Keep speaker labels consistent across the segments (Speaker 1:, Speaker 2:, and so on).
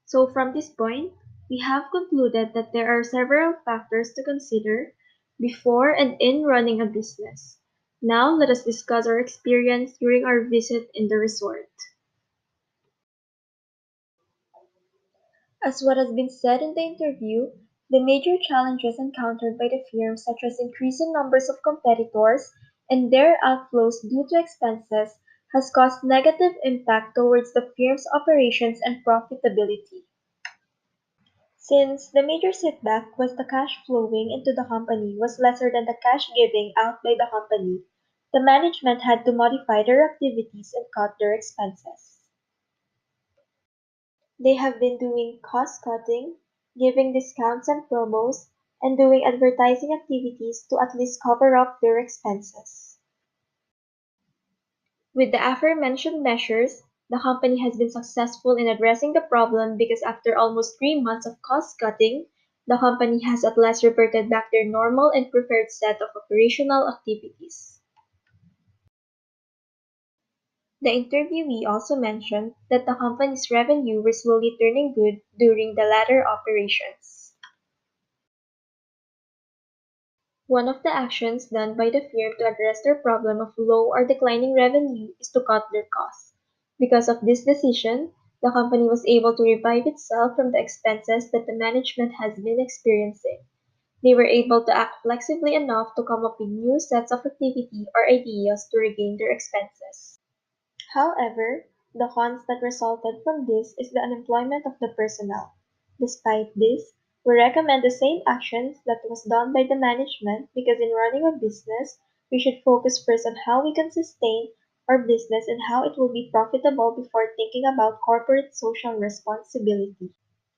Speaker 1: So from this point, we have concluded that there are several factors to consider before and in running a business. Now let us discuss our experience during our visit in the resort. As what has been said in the interview, the major challenges encountered by the firm, such as increasing numbers of competitors and their outflows due to expenses, has caused negative impact towards the firm's operations and profitability. Since the major setback was the cash flowing into the company was lesser than the cash giving out by the company, the management had to modify their activities and cut their expenses. They have been doing cost cutting, giving discounts and promos, and doing advertising activities to at least cover up their expenses. With the aforementioned measures, the company has been successful in addressing the problem because after almost 3 months of cost cutting, the company has at last reverted back their normal and preferred set of operational activities. The interviewee also mentioned that the company's revenue were slowly turning good during the latter operations. One of the actions done by the firm to address their problem of low or declining revenue is to cut their costs. Because of this decision, the company was able to revive itself from the expenses that the management has been experiencing. They were able to act flexibly enough to come up with new sets of activity or ideas to regain their expenses. However, the cons that resulted from this is the unemployment of the personnel. Despite this, we recommend the same actions that was done by the management because in running a business, we should focus first on how we can sustain our business and how it will be profitable before thinking about corporate social responsibility.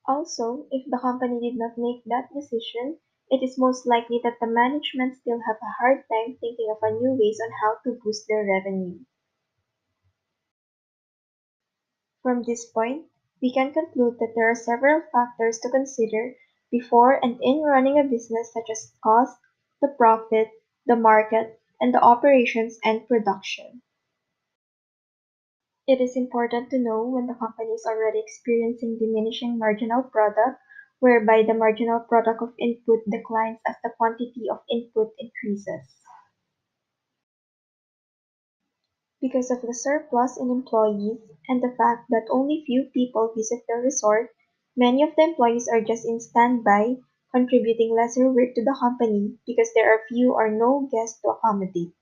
Speaker 1: Also, if the company did not make that decision, it is most likely that the management still have a hard time thinking of a new ways on how to boost their revenue. From this point, we can conclude that there are several factors to consider before and in running a business such as cost, the profit, the market, and the operations and production. It is important to know when the company is already experiencing diminishing marginal product, whereby the marginal product of input declines as the quantity of input increases. Because of the surplus in employees and the fact that only few people visit the resort, many of the employees are just in standby, contributing lesser work to the company because there are few or no guests to accommodate.